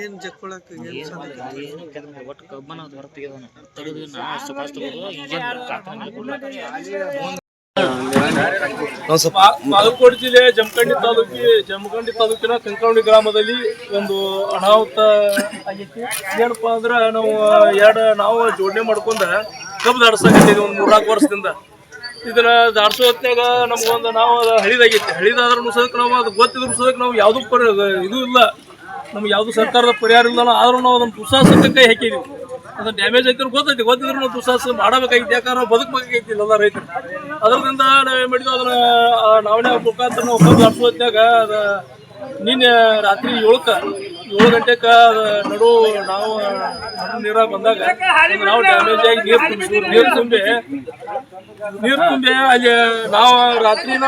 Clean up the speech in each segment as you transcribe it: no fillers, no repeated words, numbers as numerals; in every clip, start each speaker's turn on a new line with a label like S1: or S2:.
S1: ಏನ್ ಜಕ್ಕೊಳಕ್ ಒಟ್ಟು ಕಬ್ಬನ ಹೊರ ತೆಗೆದಾನ ತೆಗೆದು ನಾ ಅಷ್ಟು ಕಾಸ್ಟ್
S2: ಬಾಗಲಕೋಟೆ ಜಿಲ್ಲೆ ಜಮಖಂಡಿ ತಾಲೂಕಿನ ಕಂಕನವಾಡಿ ಗ್ರಾಮದಲ್ಲಿ ಒಂದು ಅನಾಹುತ ಆಗೈತಿ. ಏನಪ್ಪಾ ಅಂದ್ರ ನಾವು ಜೋಡಣೆ ಮಾಡ್ಕೊಂಡ ಕಬ್ಬು ದಾಡ್ಸಾಕೈತಿ ಒಂದು 3-4 ವರ್ಷದಿಂದ. ಇದನ್ನ ದಾಡ್ಸೋ ಹೊತ್ನಾಗ ನಮ್ಗೊಂದು ನಾವು ಹಳಿದಾಗೈತಿ. ಹಳಿದಾದ್ರೂ ಸದಕ್ಕೆ ನಾವು ಅದು ಗೊತ್ತಿದ್ರು ಸದಕ್ಕೆ ನಾವು ಯಾವ್ದು ಇದು ಇಲ್ಲ, ನಮ್ಗೆ ಯಾವ್ದು ಸರ್ಕಾರದ ಪರಿಹಾರ ಇಲ್ಲ. ಆದ್ರೂ ನಾವು ಅದನ್ನ ದುಸ್ಸಾಹಸಕ್ಕೆ ಕೈ ಹಾಕಿದೀವಿ. ಅದನ್ನ ಡ್ಯಾಮೇಜ್ ಆಯ್ತು ಗೊತ್ತಿದ್ರು ನಾವು ದುಸ್ಸಾಹಸ ಮಾಡಬೇಕಾಗಿತ್ತು. ಯಾಕಂದ್ರೆ ನಾವು ಬದುಕಬೇಕಾಗಿತ್ತು ಎಲ್ಲ ರೈತರು. ಅದರಿಂದ ನಾವೇನ್ ಮಾಡಿದ್ವಿ, ಅದನ್ನ ನಾವೇ ಮುಖಾಂತರ ನಾವು ಕಬ್ಬು ದಾಡ್ಸೋ ಹೊತ್ನಾಗ ನಿನ್ನೆ ರಾತ್ರಿ 7 ಗಂಟೆಗೆ ನಾವು ನೀರಾಗ ಬಂದಾಗ ನಾವು ಡ್ಯಾಮೇಜ್ ಆಗಿ ನೀರು ತುಂಬಿ ಅಲ್ಲಿ ನಾವು ರಾತ್ರಿನ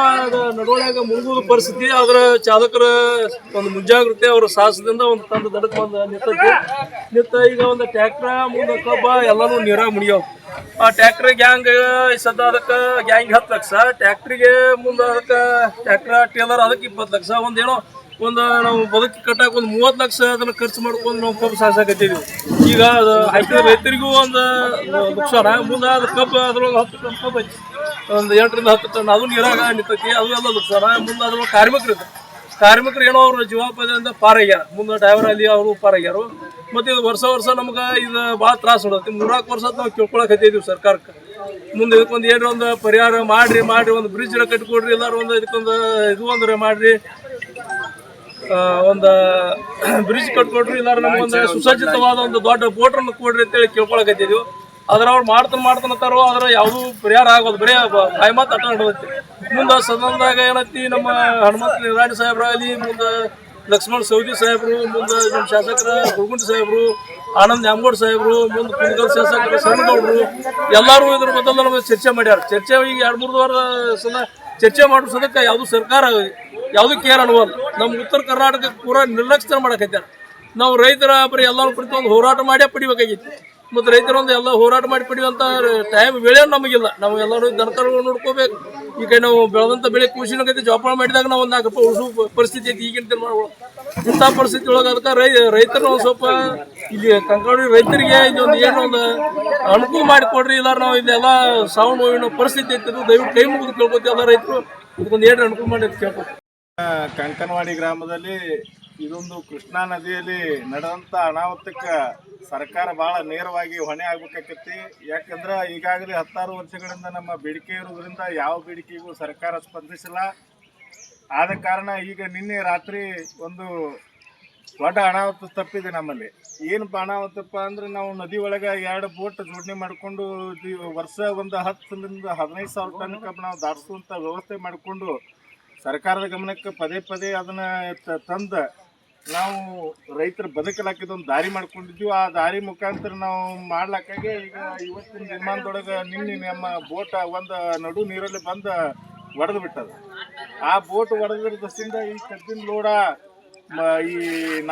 S2: ನಡುವಳಿಯಾಗ ಮುಳುಗುವ ಪರಿಸ್ಥಿತಿ. ಅದರ ಚಾಲಕರ ಒಂದು ಮುಂಜಾಗ್ರತೆ ಅವರ ಸಾಹಸದಿಂದ ಒಂದು ತಂದು ದಡಕ್ಕೆ ಬಂದು ನಿಂತ ಈಗ ಒಂದು ಟ್ಯಾಕ್ಟ್ರ ಮುಂದೆ ಕಬ್ಬ ಎಲ್ಲಾನು ನೀರಾಗ ಮುಡಿಯವ್. ಆ ಟ್ಯಾಕ್ಟ್ರ್ ಗ್ಯಾಂಗ್ ಸದ್ದ ಅದಕ್ಕೆ ಗ್ಯಾಂಗ್ 10 ಲಕ್ಷ, ಟ್ಯಾಕ್ಟ್ರಿಗೆ ಮುಂದೆ ಅದಕ್ಕೆ ಟ್ಯಾಕ್ಟ್ರ ಟೇಲರ್ ಅದಕ್ಕೆ 20 ಲಕ್ಷ, ನಾವು ಬದುಕಿ ಕಟ್ಟಾಕ ಒಂದು 30 ಲಕ್ಷ ಅದನ್ನ ಖರ್ಚು ಮಾಡ್ಕೊಂಡು ನಾವು ಕಬ್ಬು ಸಾಸಾಕತ್ತೀವಿ. ಈಗ ಹಾಕಿದ ರೈತರಿಗೂ ಒಂದು ನುಕ್ಸಾನ. ಮುಂದೆ ಅದು ಕಬ್ಬು ಅದ್ರೊಳಗೆ 10 ಟನ್ ಕಬ್ಬು ಐತಿ, ಒಂದು 8ರಿಂದ 10 ಟನ್ ಅದು ನೀರಾಗ ನಿಂತೈತಿ. ಅದು ಎಲ್ಲ ನುಕ್ಸಾನ. ಮುಂದೆ ಅದ್ರ ಕಾರ್ಮಿಕರು ಏನೋ ಅವ್ರ ಜೀವನೋಪಾಯದಿಂದ ಪಾರಾಗ್ಯಾರ. ಮುಂದೆ ಡ್ರೈವರ್ ಅಲ್ಲಿ ಅವರು ಪಾರಾಗ್ಯಾರು. ಮತ್ತೆ ಇದು ವರ್ಷ ಇದು ಭಾಳ ತ್ರಾಸ ಹೊಡತಿ. 3-4 ವರ್ಷ ನಾವು ಕೇಳ್ಕೊಳಕತ್ತಿದ್ದೀವಿ ಸರ್ಕಾರಕ್ಕೆ. ಮುಂದೆ ಇದಕ್ಕೊಂದು ಏನೋ ಒಂದು ಪರಿಹಾರ ಮಾಡ್ರಿ, ಒಂದು ಬ್ರಿಡ್ಜ್ ಕಟ್ಕೊಡ್ರಿ, ಎಲ್ಲಾರು ಒಂದು ಇದಕ್ಕೊಂದು ಇದು ಅಂದ್ರೆ ಮಾಡ್ರಿ, ಒಂದು ಬ್ರಿಡ್ಜ್ ಕಟ್ಕೊಡ್ರಿ, ಇಲ್ಲಾರ ನಮ್ಗೊಂದು ಸುಸಜ್ಜಿತವಾದ ಒಂದು ದೊಡ್ಡ ಬೋಟ್ರನ್ನು ಕೊಡ್ರಿ ಅಂತೇಳಿ ಕೇಳ್ಕೊಳಕತ್ತಿದ್ವಿ. ಅದ್ರ ಅವ್ರು ಮಾಡ್ತಾನಂತಾರೋ ಅದ್ರ ಯಾವ್ದು ಪರಿಹಾರ ಆಗೋದು, ಬರೀ ಬಾಯ್ಮಾತ್ ಅಟ ನಡೆದೈತಿ. ಮುಂದೆ ಸದನದಾಗ ಏನೈತಿ, ನಮ್ಮ ಹನುಮಂತ ನಿರಾಣಿ ಸಾಹೇಬ್ರಾಗಲಿ, ಮುಂದೆ ಲಕ್ಷ್ಮಣ ಸವದಿ ಸಾಹೇಬ್ರು, ಮುಂದೆ ನಮ್ಮ ಶಾಸಕರ ಗುರುಗುಂಟಿ ಸಾಹೇಬ್ರು, ಆನಂದ್ ನ್ಯಾಮಗೌಡ ಸಾಹೇಬ್ರು, ಮುಂದೆ ಕುಂದಗಲ್ ಶಾಸಕರು ಶರಣಗೌಡರು ಎಲ್ಲರೂ ಇದ್ರ ಬದಲು ನಮಗೆ ಚರ್ಚೆ ಮಾಡ್ಯಾರ. ಚರ್ಚೆ ಈಗ 2-3 ವಾರ ಸಲ ಚರ್ಚೆ ಮಾಡೋ ಸದಕ್ಕೆ ಯಾವುದು ಸರ್ಕಾರ ಯಾವುದು ಕೇರ್ ಅನ್ನುವಲ್ಲ. ನಮ್ಮ ಉತ್ತರ ಕರ್ನಾಟಕಕ್ಕೆ ಪೂರಾ ನಿರ್ಲಕ್ಷ್ಯ ಮಾಡಕತ್ಯಾರ. ನಾವು ರೈತರ ಬರೀ ಎಲ್ಲರೂ ಪ್ರತಿಯೊಂದು ಹೋರಾಟ ಮಾಡೇ ಪಡಿಬೇಕಾಗಿತ್ತು. ಮತ್ತು ರೈತರೊಂದು ಎಲ್ಲ ಹೋರಾಟ ಮಾಡಿ ಪಡೆಯುವಂಥ ಟೈಮ್ ವೇಳೆ ನಮಗಿಲ್ಲ. ನಾವು ಎಲ್ಲರೂ ದನಕರು ನೋಡ್ಕೋಬೇಕು. ಈಗ ನಾವು ಬೆಳೆದಂಥ ಬೆಳೆ ಕೃಷಿನಗೈತಿ ಜೋಪಾನ ಮಾಡಿದಾಗ ನಾವು ಒಂದು 4 ರೂಪಾಯಿ ಉಳಿಸೋ ಪರಿಸ್ಥಿತಿ ಐತಿ ಈಗಿನ ಮಾಡ್ಬೋದು. ಇಂಥ ಪರಿಸ್ಥಿತಿ ಒಳಗೆ ಅದಕ್ಕೆ ರೈತರು ಒಂದು ಸ್ವಲ್ಪ ಇಲ್ಲಿ ಕಂಕನವಾಡಿ ರೈತರಿಗೆ ಇದೊಂದು ಏನೋ ಒಂದು ಅನುಕೂಲ ಮಾಡಿಕೊಡ್ರಿ. ಇಲ್ಲ ನಾವು ಇದೆಲ್ಲ ಸಾವು ನೋವಿನ ಪರಿಸ್ಥಿತಿ ಐತಿ. ದಯವಿಟ್ಟು ಕೈ ಮುಗಿದು ಕೇಳ್ಕೊತೀವಿ. ಎಲ್ಲ ರೈತರು ಇದಕ್ಕೊಂದು ಏನು ಅನುಕೂಲ ಮಾಡಿ ಕೇಳ್ಕೊತೀವಿ.
S3: ಕಂಕನವಾಡಿ ಗ್ರಾಮದಲ್ಲಿ ಇದೊಂದು ಕೃಷ್ಣಾ ನದಿಯಲ್ಲಿ ನಡೆದಂಥ ಅನಾಹುತಕ್ಕೆ ಸರ್ಕಾರ ಭಾಳ ನೇರವಾಗಿ ಹೊಣೆ ಆಗ್ಬೇಕಾಕೈತಿ. ಯಾಕಂದ್ರೆ ಈಗಾಗಲೇ 16 ವರ್ಷಗಳಿಂದ ನಮ್ಮ ಬೇಡಿಕೆ ಇರೋದ್ರಿಂದ ಯಾವ ಬೇಡಿಕೆಗೂ ಸರ್ಕಾರ ಸ್ಪಂದಿಸಿಲ್ಲ. ಆದ ಕಾರಣ ಈಗ ನಿನ್ನೆ ರಾತ್ರಿ ಒಂದು ದೊಡ್ಡ ಅನಾಹುತ ತಪ್ಪಿದೆ ನಮ್ಮಲ್ಲಿ. ಏನಪ್ಪ ಅನಾಹುತಪ್ಪ ಅಂದ್ರೆ, ನಾವು ನದಿ ಒಳಗೆ 2 ಬೋಟ್ ಜೋಡಣೆ ಮಾಡಿಕೊಂಡು ವರ್ಷ ಒಂದು 10ರಿಂದ 15 ಸಾವಿರ ಟನ್ ಕಬ್ಬು ನಾವು ದಾಟಿಸುವಂಥ ವ್ಯವಸ್ಥೆ ಮಾಡಿಕೊಂಡು ಸರ್ಕಾರದ ಗಮನಕ್ಕೆ ಪದೇ ಅದನ್ನು ತಂದು ನಾವು ರೈತರ ಬದುಕಲಾಕಿದೊಂದು ದಾರಿ ಮಾಡ್ಕೊಂಡಿದ್ವಿ. ಆ ದಾರಿ ಮುಖಾಂತರ ನಾವು ಮಾಡ್ಲಾಕಾಗೆ ಈಗ ಇವತ್ತಿನ ದಿನಮಾನದೊಳಗೆ ನಿನ್ನೆ ನಮ್ಮ ಬೋಟ್ ಒಂದು ನಡು ನೀರಲ್ಲಿ ಬಂದು ಒಡೆದು ಬಿಟ್ಟದ. ಆ ಬೋಟ್ ಒಡೆದ್ರಿಂದ ಈ ಕಬ್ಬಿನ ಲೋಡ ಈ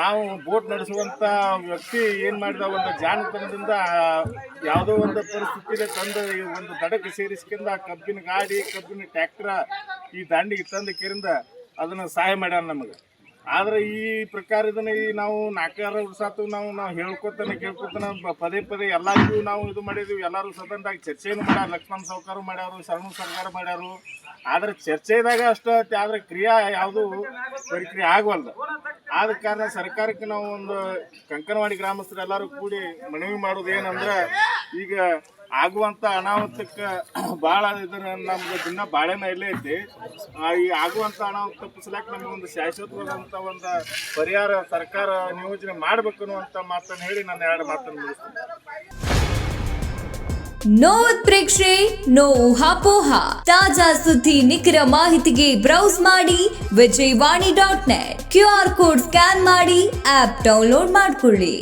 S3: ನಾವು ಬೋಟ್ ನಡೆಸುವಂಥ ವ್ಯಕ್ತಿ ಏನು ಮಾಡಿದ, ಒಂದು ಜಾಣತನದಿಂದ ಯಾವುದೋ ಒಂದು ಪರಿಸ್ಥಿತಿಯಲ್ಲಿ ತಂದು ಒಂದು ದಡಕ್ಕೆ ಸೇರಿಸ್ಕೊಂಡು ಆ ಕಬ್ಬಿನ ಗಾಡಿ, ಕಬ್ಬಿನ ಟ್ಯಾಕ್ಟ್ರ ಈ ದಾಂಡಿಗೆ ತಂದು ಕೇರಿಂದ ಅದನ್ನು ಸಹಾಯ ಮಾಡ್ಯಾರ ನಮಗೆ. ಆದರೆ ಈ ಪ್ರಕಾರ ಇದನ್ನು ನಾವು 4-6 ವರ್ಷ ಆತು ನಾವು ಕೇಳ್ಕೊತಾನೆ ಪದೇ ಎಲ್ಲರಿಗೂ ನಾವು ಇದು ಮಾಡಿದ್ವಿ. ಎಲ್ಲರೂ ಸದನದಾಗ ಚರ್ಚೆಯನ್ನು ಮಾಡ್ಯಾರ. ಲಕ್ಷ್ಮಣ ಸಾವ್ಕಾರ ಮಾಡ್ಯಾರು, ಶರಣು ಸರ್ಕಾರ ಮಾಡ್ಯಾರು. ಆದರೆ ಚರ್ಚೆದಾಗ ಅಷ್ಟೇ, ಆದರೆ ಕ್ರಿಯಾ ಯಾವುದು ಪರಿಕ್ರಿಯೆ ಆಗವಲ್ದು. ಆದ ಕಾರಣ ಸರ್ಕಾರಕ್ಕೆ ನಾವು ಒಂದು ಕಂಕನವಾಡಿ ಗ್ರಾಮಸ್ಥರು ಎಲ್ಲರೂ ಕೂಡಿ ಮನವಿ ಮಾಡೋದು ಏನಂದ್ರೆ, ಈಗ ಆಗುವಂಥ ಅನಾಹುತಕ್ಕೆ ಭಾಳ ಇದನ್ನ ನಮ್ಗೆ ದಿನ ಬಾಳೆನ ಇಲ್ಲೇ ಐತಿ. ಈ ಆಗುವಂಥ ಅನಾಹುತ ತಪ್ಪಿಸ್ಲಾಕ ನಮಗೊಂದು ಶಾಶ್ವತವಾದಂಥ ಒಂದು ಪರಿಹಾರ ಸರ್ಕಾರ ನಿಯೋಜನೆ ಮಾಡಬೇಕು ಅನ್ನುವಂಥ ಮಾತನ್ನು ಹೇಳಿ ನಾನು 2 ಮಾತನ್ನು ಮುಗಿಸ್ತೀನಿ.
S4: ನೋ ಉತ್ಪ್ರೇಕ್ಷೆ, ನೋ ಊಹಾಪೋಹ. ತಾಜಾ ಸುದ್ದಿ ನಿಖರ ಮಾಹಿತಿಗೆ ಬ್ರೌಸ್ ಮಾಡಿ ವಿಜಯವಾಣಿ.net. QR ಕೋಡ್ ಸ್ಕ್ಯಾನ್ ಮಾಡಿ ಆಪ್ ಡೌನ್ಲೋಡ್ ಮಾಡಿಕೊಳ್ಳಿ.